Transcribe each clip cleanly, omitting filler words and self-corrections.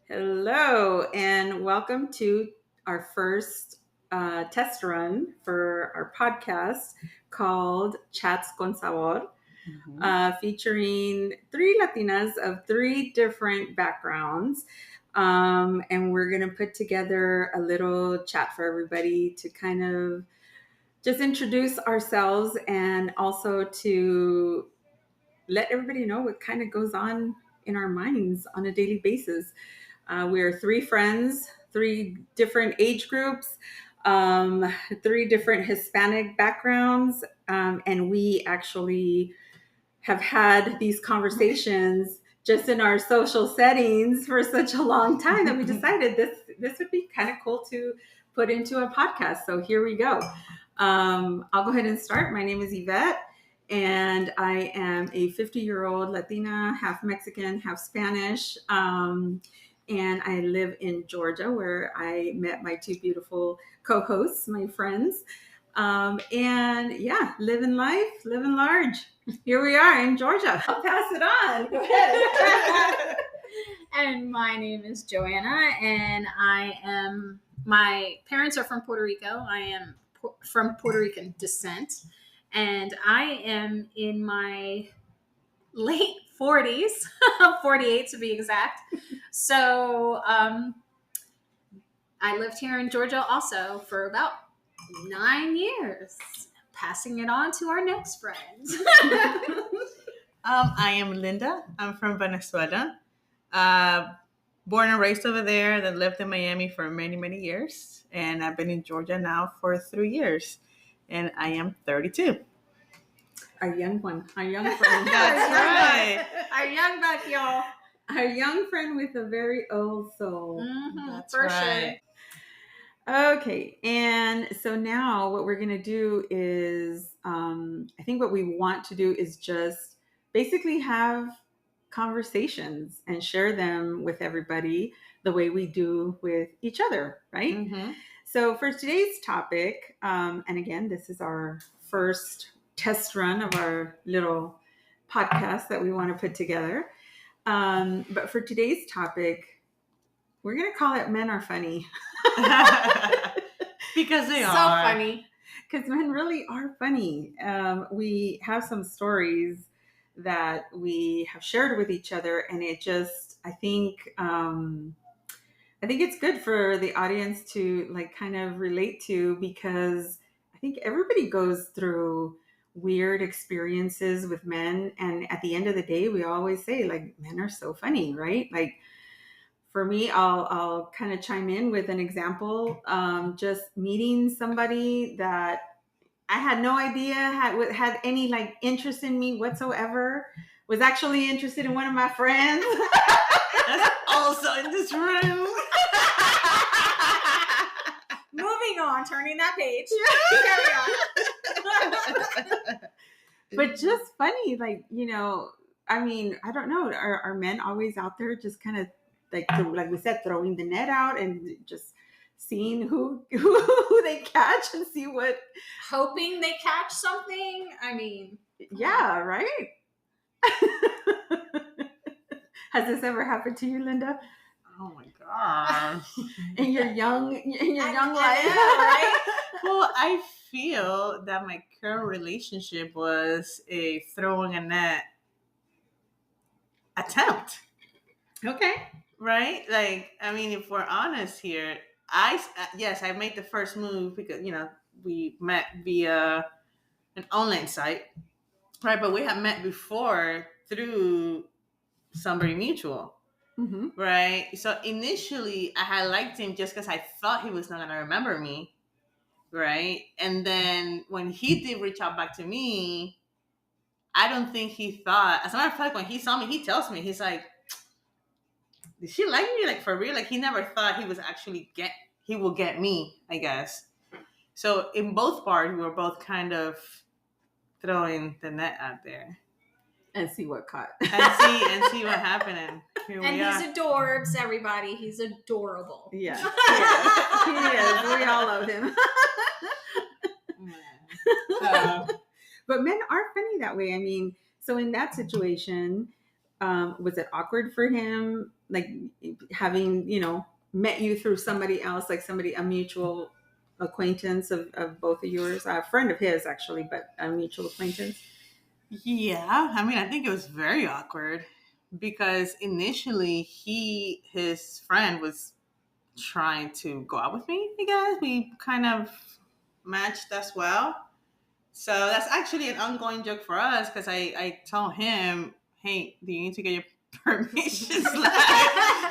Hello, and welcome to our first test run for our podcast called Chats con Sabor, featuring three Latinas of three different backgrounds. And we're going to put together a little chat for everybody to kind of just introduce ourselves and also to let everybody know what kind of goes on in our minds on a daily basis. We're three friends, three different age groups, three different Hispanic backgrounds, and we actually have had these conversations just in our social settings for such a long time that we decided this would be kind of cool to put into a podcast. So here we go. I'll go ahead and start. My name is Yvette, and I am a 50-year-old Latina, half Mexican, half Spanish. And I live in Georgia, where I met my two beautiful co-hosts, my friends. And yeah, living life, living large. Here we are in Georgia. I'll pass it on. Go ahead. And my name is Joanna, and my parents are from Puerto Rico. I am from Puerto Rican descent, and I am in my late 40s, 48 to be exact. So I lived here in Georgia also for about 9 years, passing it on to our next friend. I am Linda. I'm from Venezuela. Born and raised over there, then lived in Miami for many, many years. And I've been in Georgia now for 3 years. And I am 32. Our young one, our young friend. That's right. Our young buck, y'all. Our young friend with a very old soul. That's for right. Okay, and so now what we're going to do is, I think what we want to do is just basically have conversations and share them with everybody the way we do with each other, right? Mm-hmm. So for today's topic, and again, this is our first test run of our little podcast that we want to put together. But for today's topic, we're going to call it Men Are Funny. Because they So are. funny. Because men really are funny. We have some stories that we have shared with each other, and it just, I think it's good for the audience to like kind of relate to, because I think everybody goes through weird experiences with men, and at the end of the day, we always say like men are so funny, right? Like for me, I'll kind of chime in with an example. Just meeting somebody that I had no idea had any like interest in me whatsoever, was actually interested in one of my friends. That's also in this room. Moving on, turning that page. Carry on. But just funny, like, I mean, I don't know. Are men always out there just kind of like we said, throwing the net out and just seeing who they catch and see what, Hoping they catch something. I mean, yeah, right? Has this ever happened to you, Linda? Oh my gosh. In your young life? right? Well, I feel that my current relationship was a throwing a net attempt. Okay. Right? Like, I mean, if we're honest here, I made the first move because, we met via an online site, right? But we had met before through somebody mutual. Mm-hmm. Right. So initially, I had liked him just because I thought he was not going to remember me. Right. And then when he did reach out back to me, I don't think he thought, as a matter of fact, when he saw me, he tells me, he's like, did she like me? Like, for real? Like, he never thought he will get me, I guess. So in both parts, we were both kind of throwing the net out there. And see what caught. and see what happened. And here we are. He's adorbs, everybody. He's adorable. Yeah. He is. We all love him. But men are funny that way. I mean, so in that situation, was it awkward for him? Like, having, met you through somebody else, like a mutual acquaintance of both of yours, a friend of his actually, but a mutual acquaintance? Yeah, I mean, I think it was very awkward because initially his friend was trying to go out with me. I guess we kind of matched as well. So that's actually an ongoing joke for us because I told him, hey, do you need to get your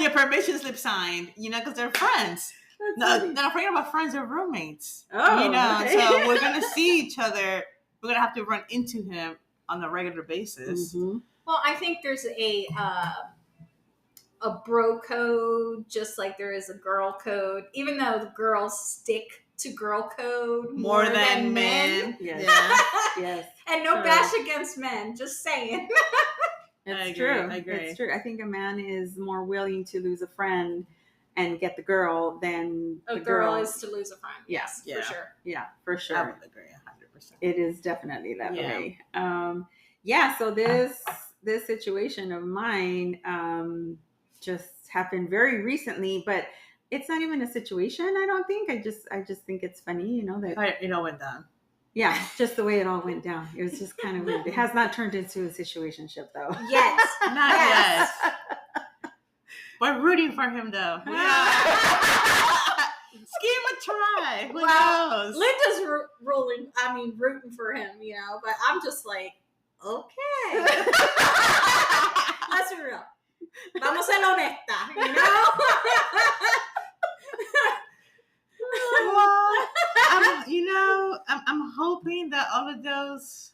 your permission slip signed? Because they're friends. No, not forget about friends, they're roommates. Oh, okay. So we're gonna see each other. We're gonna have to run into him on a regular basis. Mm-hmm. Well, I think there's a bro code, just like there is a girl code. Even though the girls stick to girl code more than men. Yes. Yeah. Yes. And no bash against men. Just saying. It's I true. agree. It's true. I think a man is more willing to lose a friend and get the girl than a the girl is to lose a friend. Yes, Yeah. for sure. Yeah, for sure. I would agree 100%. It is definitely that Yeah. way. So this situation of mine just happened very recently, but it's not even a situation. I don't think. I just think it's funny, that It all went down. yeah, just the way it all went down. It was just kind of weird. It has not turned into a situationship though. Yes, Not yet. We're rooting for him though. Yeah. Give him a try. Who knows? Linda's rooting for him, but I'm just like, okay. Let's be real. Vamos a ser honesta, Well, I'm hoping that all of those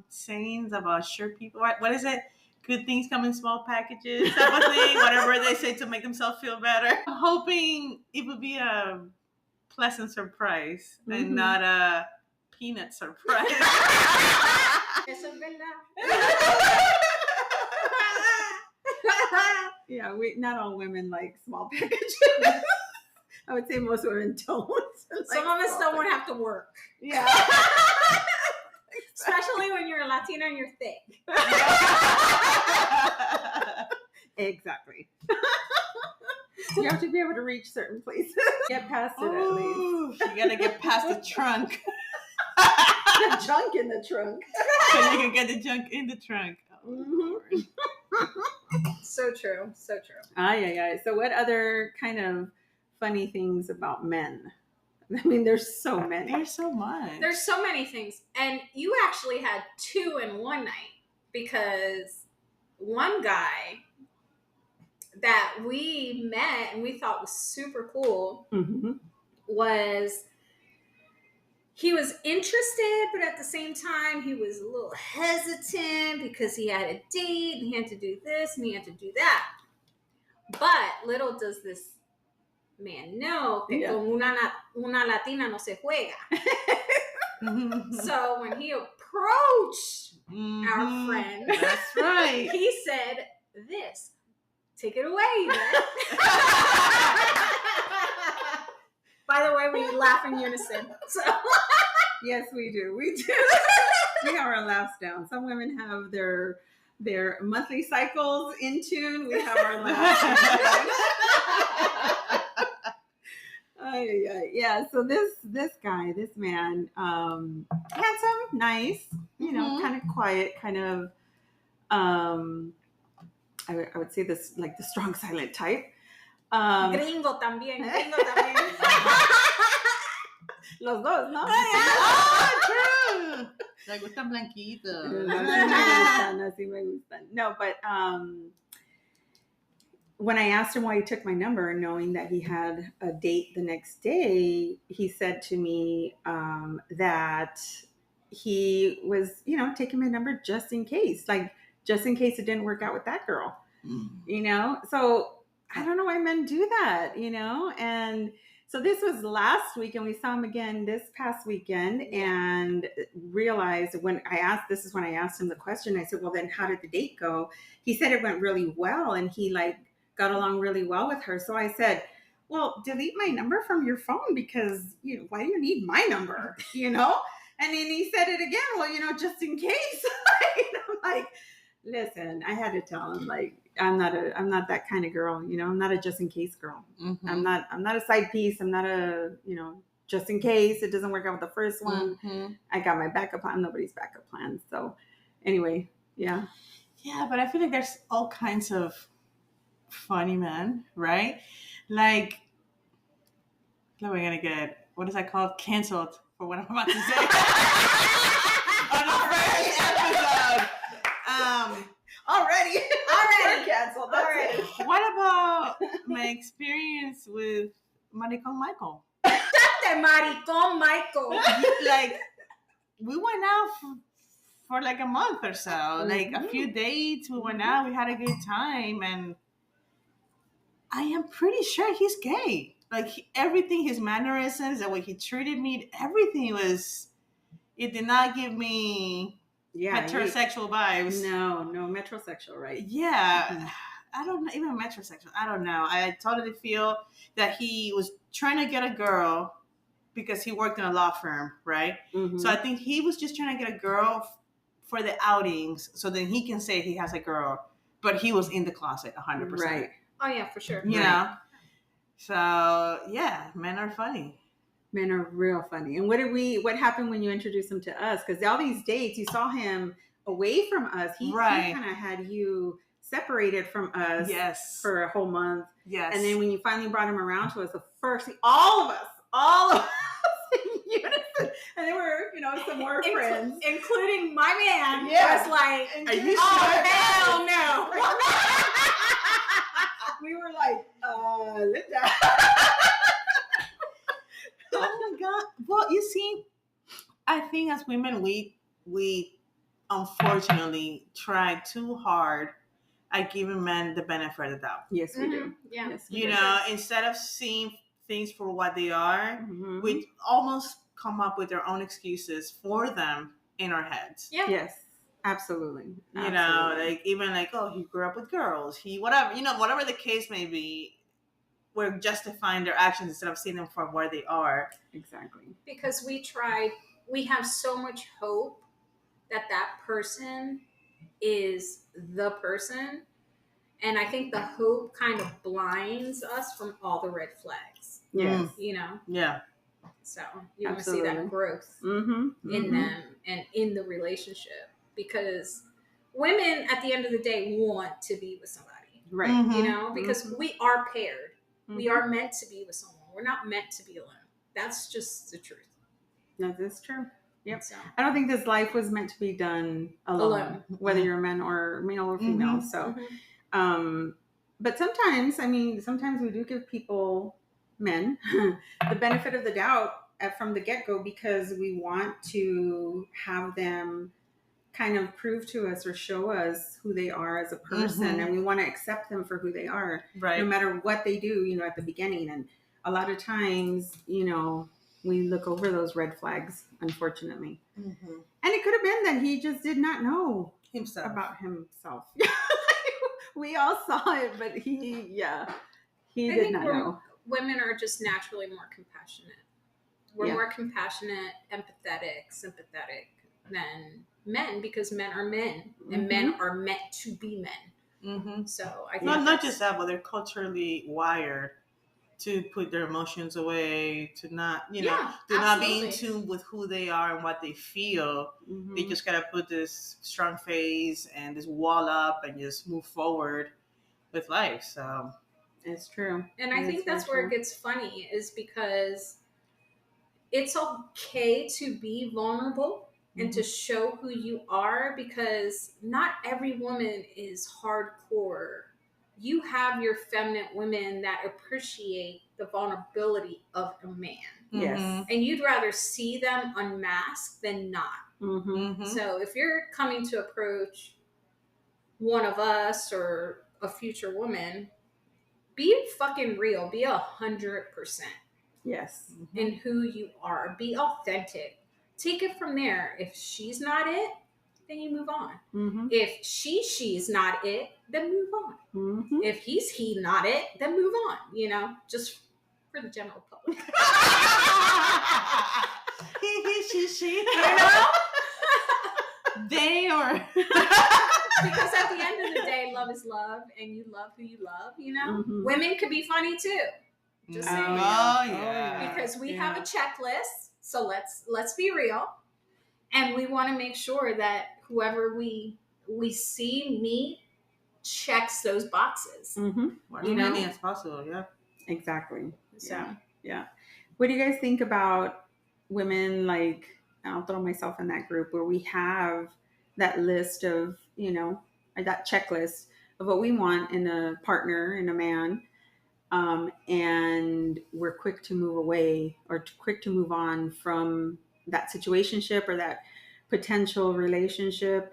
sayings about sure people, what is it? Good things come in small packages, type of thing. Whatever they say to make themselves feel better. I'm hoping it would be a pleasant surprise and not a peanut surprise. Eso es verdad. Yeah, not all women like small packages. I would say most women don't. Some of us don't want to have to work. Yeah. Especially when you're a Latina and you're thick. Exactly. You have to be able to reach certain places. Get past it at least. You gotta get past the trunk. The junk in the trunk. So you can get the junk in the trunk. Mm-hmm. So true. So true. Aye. So what other kind of funny things about men? I mean, there's so many. There's so much. There's so many things. And you actually had two in one night because one guy that we met and we thought was super cool he was interested, but at the same time, he was a little hesitant because he had a date and he had to do this and he had to do that. But little does this man know que con una Latina no se juega. So when he approached our friend, that's right. He said this. Take it away, then. By the way, we laugh in unison. So. Yes, we do. We have our laughs down. Some women have their monthly cycles in tune. We have our laughs down. Yeah. So this guy, this man, handsome, nice, kind of quiet, kind of. I would say this like the strong silent type. Gringo también. Los dos, ¿no? True. Me gustan blanquitos. Así me gustan. No, but when I asked him why he took my number, knowing that he had a date the next day, he said to me that he was, taking my number just in case it didn't work out with that girl, So I don't know why men do that, and so this was last week and we saw him again this past weekend and realized when I asked him the question, I said, well, then how did the date go? He said it went really well and he got along really well with her. So I said, well, delete my number from your phone because, why do you need my number, And then he said it again, well, just in case. I'm like, listen, I had to tell him I'm not that kind of girl. I'm not a just in case girl. Mm-hmm. I'm not a side piece. I'm not a, just in case it doesn't work out with the first one. Mm-hmm. I got my backup plan. Nobody's backup plan. So anyway, yeah. Yeah, but I feel like there's all kinds of funny men, right? Like, we're gonna get, what is that called? Canceled for what I'm about to say. On the first episode. Already. Already. Canceled. Already. What about my experience with Maricon Michael? The maricón Michael. Like, we went out for like a month or so, like a few dates. We went out, we had a good time, and I am pretty sure he's gay. Like, everything, his mannerisms, the way he treated me, everything it did not give me heterosexual vibes. No, metrosexual, right? Yeah. Mm-hmm. I don't know, even metrosexual. I don't know. I totally feel that he was trying to get a girl because he worked in a law firm, right? Mm-hmm. So I think he was just trying to get a girl for the outings so then he can say he has a girl, but he was in the closet 100%. Right. Oh yeah, for sure. You know? So yeah, men are funny. Men are real funny. And what happened when you introduced him to us? Because all these dates, you saw him away from us. He kind of had you separated from us for a whole month. Yes. And then when you finally brought him around to us, all of us in unison. And there were, some more friends. Including my man. Was like, are you oh, hell no. We were like, Linda. Oh my God. Well, you see, I think as women, we unfortunately try too hard at giving men the benefit of the doubt. Yes, we do. Yeah. Yes, instead of seeing things for what they are, we almost come up with our own excuses for them in our heads. Yeah. Yes. Absolutely. Like, even like, oh, he grew up with girls. He, whatever, whatever the case may be, we're justifying their actions instead of seeing them for where they are. Exactly. Because we have so much hope that person is the person. And I think the hope kind of blinds us from all the red flags. Yes. Yeah. So you want to see that growth in them and in the relationship. Because women, at the end of the day, want to be with somebody. Right. Because we are paired. We are meant to be with someone. We're not meant to be alone. That's just the truth. That is true. Yep. So, I don't think this life was meant to be done alone. Whether you're a man or male or female. So, but sometimes we do give people, men, the benefit of the doubt from the get-go because we want to have them kind of prove to us or show us who they are as a person, and we want to accept them for who they are, no matter what they do, at the beginning. And a lot of times, we look over those red flags, unfortunately. And it could have been that he just did not know about himself. We all saw it, but he did not know. Women are just naturally more compassionate. We're more compassionate, empathetic, sympathetic than men because men are men and men are meant to be men. So I think not just that, but they're culturally wired to put their emotions away, to not, not be in tune with who they are and what they feel. They just gotta put this strong face and this wall up and just move forward with life. So it's true. And I think that's where it gets funny is because it's okay to be vulnerable and to show who you are because not every woman is hardcore. You have your feminine women that appreciate the vulnerability of a man. Yes. And you'd rather see them unmasked than not. So if you're coming to approach one of us or a future woman, be fucking real. Be 100%. Yes. In who you are. Be authentic. Take it from there. If she's not it, then you move on. If she's not it, then move on. If he not it, then move on. Just for the general public. He, she. You know? They or Because at the end of the day, love is love, and you love who you love. Women could be funny too. Just saying. Because we have a checklist, so let's be real, and we want to make sure that whoever we see meet checks those boxes. As many as possible. Yeah, exactly. So yeah. What do you guys think about women? Like, I'll throw myself in that group where we have that list of, that checklist of what we want in a partner, in a man. And we're quick to move away or quick to move on from that situationship or that potential relationship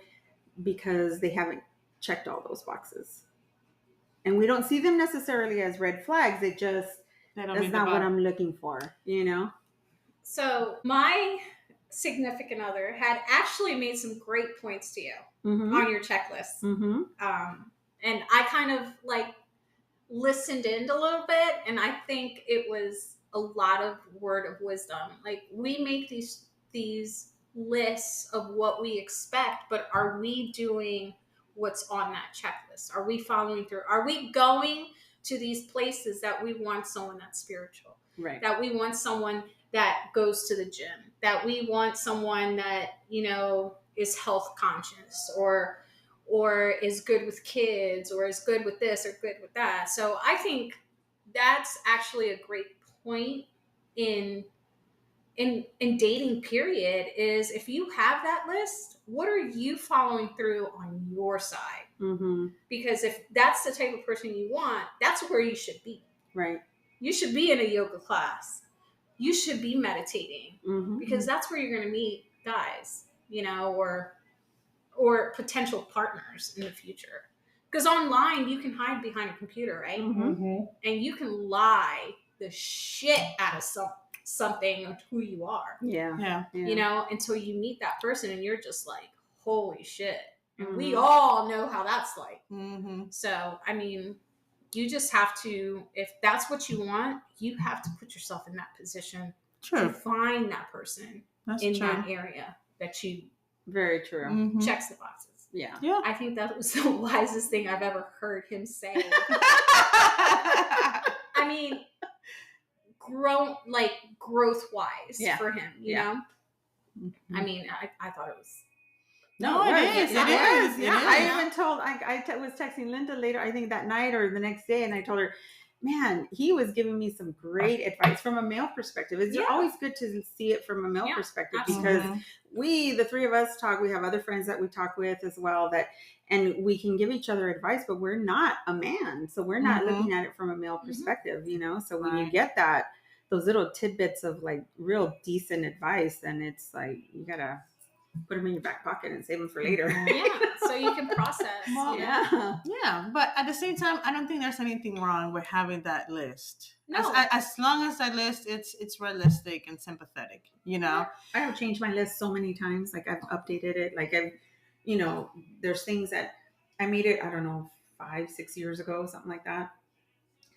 because they haven't checked all those boxes. And we don't see them necessarily as red flags. It just, that's not what I'm looking for, So my significant other had actually made some great points to you on your checklist. And I kind of like listened in a little bit, and I think it was a lot of word of wisdom. Like, we make these lists of what we expect, but are we doing what's on that checklist? Are we following through? Are we going to these places that we want someone that's spiritual? Right. That we want someone that goes to the gym, that we want someone that, is health conscious or is good with kids or is good with this or good with that. So I think that's actually a great point in dating, period, is if you have that list, what are you following through on your side? Because if that's the type of person you want, that's where you should be. Right. You should be in a yoga class. You should be meditating because that's where you're going to meet guys, or potential partners in the future. Because online, you can hide behind a computer, right? And you can lie the shit out of something of who you are. Yeah. Until you meet that person and you're just like, holy shit. And we all know how that's like. So, I mean, you just have to, if that's what you want, you have to put yourself in that position to find that person that area that you. Very true. Checks the boxes. Yeah. I think that was the wisest thing I've ever heard him say. I mean, growth wise for him, you know? I mean, I thought it was. No, it is. Yeah. I even told, I was texting Linda later, I think that night or the next day, and I told her, man, he was giving me some great advice from a male perspective. It's always good to see it from a male perspective because the three of us talk, we have other friends that we talk with as well and we can give each other advice, but we're not a man. So we're not looking at it from a male perspective, So when you get those little tidbits of like real decent advice, then it's like, you gotta put them in your back pocket and save them for later. So you can process. Yeah, but at the same time, I don't think there's anything wrong with having that list. No. As long as that list, it's realistic and sympathetic, I have changed my list so many times. Like, I've updated it. Like, there's things that I made it, I don't know, 5-6 years ago, something like that.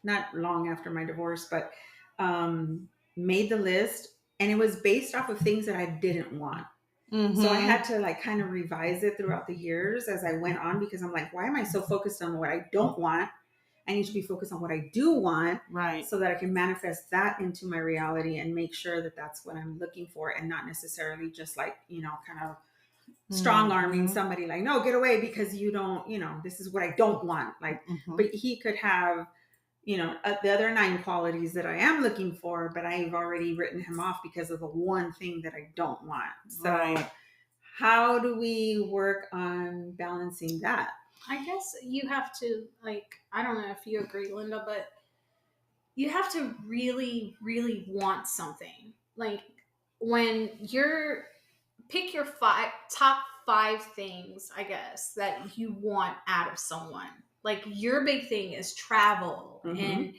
Not long after my divorce, but made the list, and it was based off of things that I didn't want. So I had to like kind of revise it throughout the years as I went on, because I'm like, why am I so focused on what I don't want? I need to be focused on what I do want, right? So that I can manifest that into my reality and make sure that that's what I'm looking for, and not necessarily just like, kind of strong arming somebody like, no, get away because you don't, this is what I don't want. Like, but he could have, the other 9 qualities that I am looking for, but I've already written him off because of the one thing that I don't want. So how do we work on balancing that? I guess you have to, like, I don't know if you agree, Linda, but you have to really, really want something. Like, when pick your top 5 things, I guess, that you want out of someone. Like, your big thing is travel and,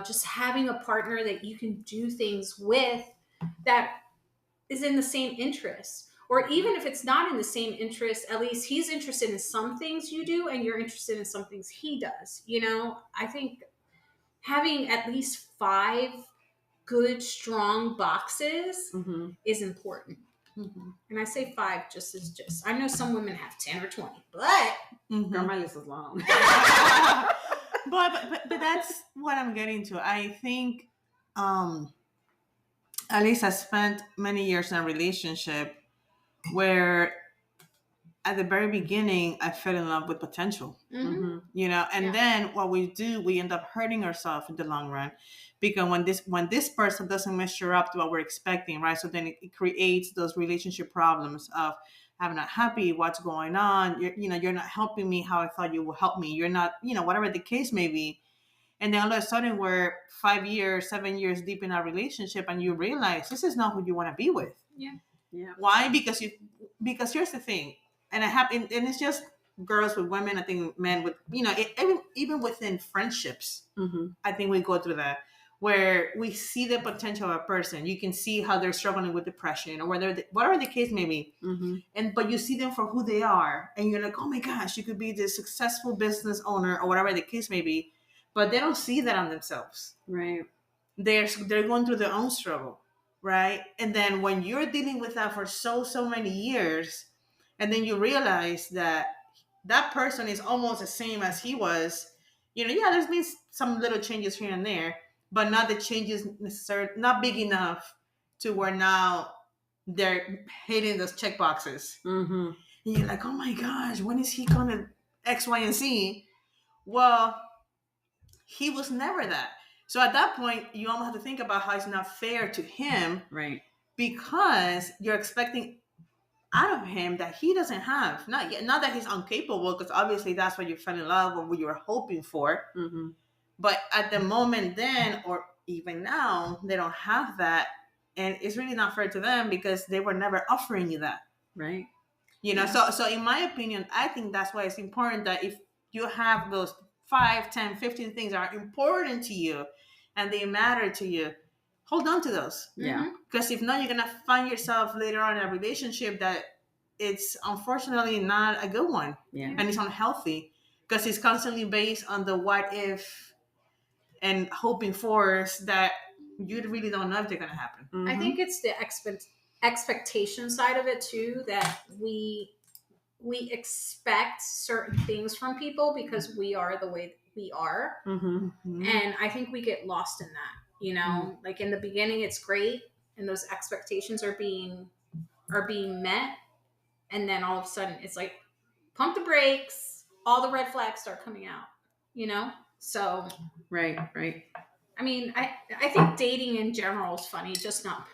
just having a partner that you can do things with that is in the same interest. Or even if it's not in the same interest, at least he's interested in some things you do and you're interested in some things he does. I think having at least 5 good, strong boxes is important. Mm-hmm. And I say 5 just as just. I know some women have 10 or 20, but Girl, my list is long. but that's what I'm getting to. I think at least I spent many years in a relationship where at the very beginning I fell in love with potential. mm-hmm. You know, and then what we do, we end up hurting ourselves in the long run, because when this person doesn't measure up to what we're expecting, right? So then it creates those relationship problems of, I'm not happy, what's going on, you're not helping me how I thought you would help me, you're not, whatever the case may be. And then all of a sudden we're 5 years, 7 years deep in our relationship, and you realize this is not who you want to be with. Yeah. Why? Because here's the thing, and and it's just girls with women. I think men with, even within friendships, I think we go through that, where we see the potential of a person. You can see how they're struggling with depression, or whatever the case may be, but you see them for who they are, and you're like, oh my gosh, you could be this successful business owner or whatever the case may be, but they don't see that on themselves. Right. They're going through their own struggle, right? And then when you're dealing with that for so many years, and then you realize that that person is almost the same as he was, there's been some little changes here and there, but not the changes necessarily, not big enough to where now they're hitting those check boxes. And you're like, oh my gosh, when is he gonna X, Y, and Z? Well, he was never that. So at that point, you almost have to think about how it's not fair to him, right? Because you're expecting out of him that he doesn't have. Not that he's incapable, because obviously that's what you fell in love or what you were hoping for. But at the moment then, or even now, they don't have that, and it's really not fair to them because they were never offering you that, right? So in my opinion, I think that's why it's important that if you have those 5, 10, 15 things that are important to you and they matter to you, hold on to those. Yeah. Because if not, you're going to find yourself later on in a relationship that it's unfortunately not a good one. Yeah. And it's unhealthy because it's constantly based on the what if and hoping for that you really don't know if they're going to happen. I think it's the expectation side of it too, that we expect certain things from people because we are the way we are. And I think we get lost in that, like in the beginning it's great and those expectations are being met, and then all of a sudden it's like pump the brakes, all the red flags start coming out, so right. I mean, I think dating in general is funny, just not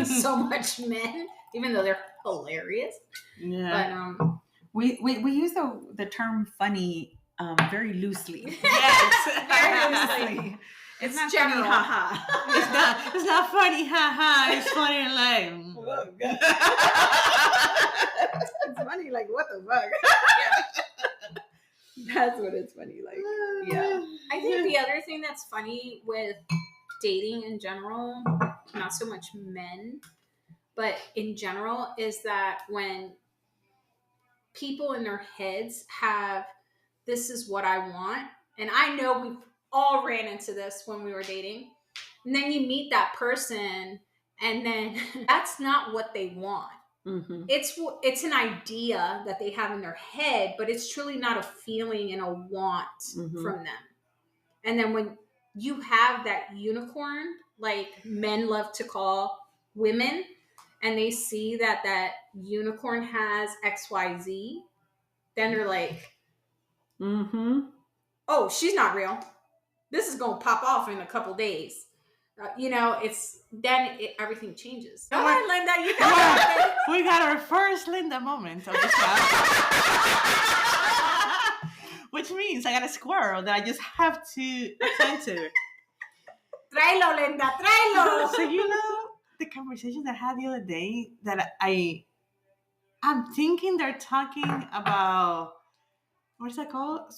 so much men, even though they're hilarious. Yeah. But we use the term funny very loosely. Yes, very loosely. It's not general. funny, haha. It's not funny, haha. It's funny in life. It's funny, like what the fuck? That's what it's funny like. Yeah. I think the other thing that's funny with dating in general, not so much men, but in general, is that when people in their heads have, this is what I want, and I know we've all ran into this when we were dating, and then you meet that person and then that's not what they want. It's an idea that they have in their head, but it's truly not a feeling and a want from them. And then when you have that unicorn, like men love to call women, and they see that unicorn has XYZ, then they're like, oh, she's not real. This is going to pop off in a couple days. Everything changes. Go ahead, Linda. You got it. We got our first Linda moment of the show. Which means I got a squirrel that I just have to attend to. Tráelo, Linda, tráelo. So the conversation that I had the other day, that I'm thinking they're talking about, what's that called? The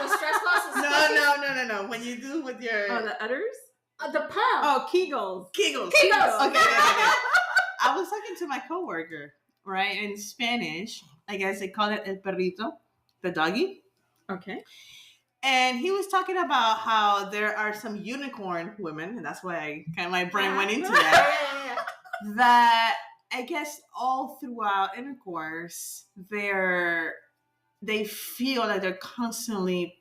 stress loss is No. When you do with your the udders? The pump. Oh, Kegels. Kegels. Okay. I was talking to my coworker, right, in Spanish. I guess they call it el perrito, the doggy. Okay. And he was talking about how there are some unicorn women, and that's why my brain went into that. that I guess all throughout intercourse, they feel like they're constantly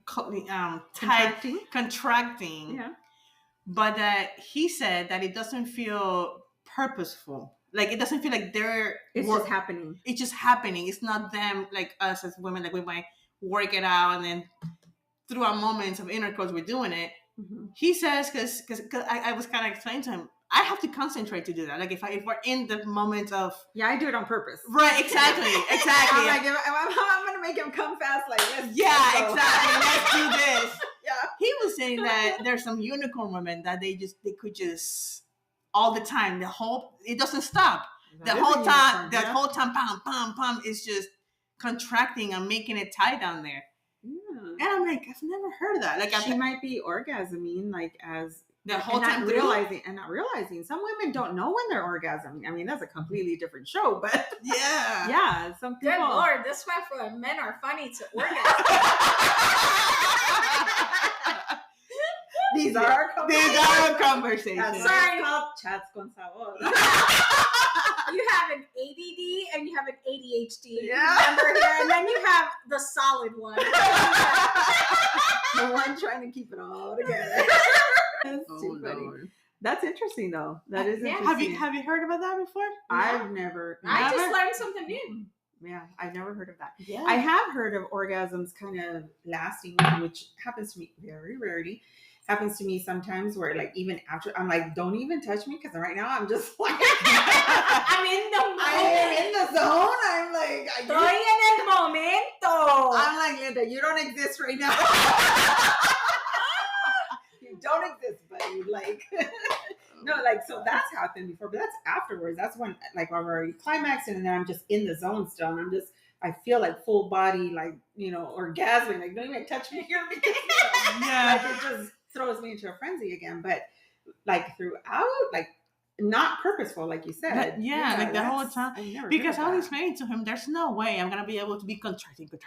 contracting. Yeah. But that he said that it doesn't feel purposeful. Like it doesn't feel like it's just happening. It's just happening. It's not them like us as women. Like we might work it out and then through our moments of intercourse we're doing it. Mm-hmm. He says because I was kind of explaining to him, I have to concentrate to do that. Like if we're in the moment of I do it on purpose. Right, exactly. I'm like, I'm gonna make him come fast like this. Yeah, exactly. Let's do this. Yeah. He was saying that there's some unicorn women that they could just all the time. It doesn't stop. The whole time, pam, pam, pam is just contracting and making it tight down there. Yeah. And I'm like, I've never heard of that. Like she might be orgasming like as the whole time not realizing. Some women don't know when they're orgasming. I mean, that's a completely different show, but yeah, some people. Good Lord, this went from men are funny to orgasm. These are our conversations. Sorry, called Chats con Sabor. You have an ADD and you have an ADHD member here, and then you have the solid one. The one trying to keep it all together. That's too funny. That's interesting, though. That is interesting. Have you heard about that before? I've never. I just learned something new. Yeah, I've never heard of that. Yeah. I have heard of orgasms kind of lasting, which happens to me very rarely. Happens to me sometimes where like even after I'm like, don't even touch me because right now I'm just like I'm in the moment. I am in the zone. I'm like estoy en el momento. I'm like, Linda, you don't exist right now. You don't exist, buddy. Like no, like so that's happened before, but that's afterwards. That's when like I've already climaxed and then I'm just in the zone still and I feel like full body, like, orgasming. Like, don't even touch me here because like it just throws me into a frenzy again. But like throughout, like not purposeful, like you said. Like the whole time. Because I was explaining to him, there's no way I'm gonna be able to be contracting the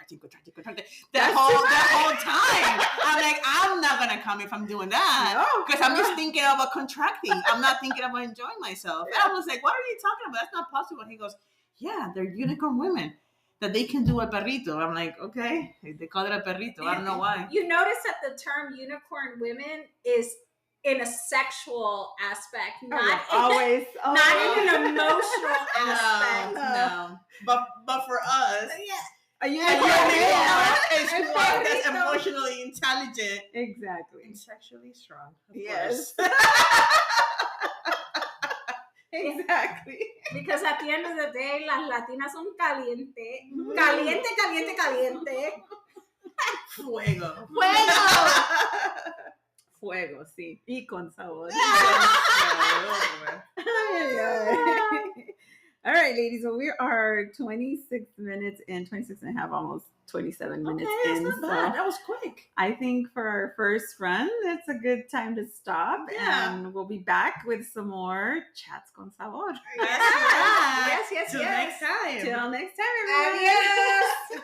whole time. I'm like, I'm not gonna come if I'm doing that because I'm just thinking about contracting. I'm not thinking about enjoying myself. And I was like, what are you talking about? That's not possible. And he goes, yeah, they're unicorn women. That they can do a perrito. I'm like, okay. They call it a perrito. I don't know why. You notice that the term unicorn women is in a sexual aspect, not in an emotional aspect. No. But for us, a unicorn is one that's emotionally intelligent. Exactly. And sexually strong. Yes. Exactly. Because at the end of the day, las Latinas son caliente. Caliente, caliente, caliente. Fuego. Fuego, sí. Y con sabor. All right, ladies. Well, we are 26 minutes in, 26 and a half, almost 27 minutes in. That's not bad. That was quick. I think for our first run, that's a good time to stop. Yeah. And we'll be back with some more Chats con Sabor. Yes. Yes. Till next time. Till next time, everyone. Adios.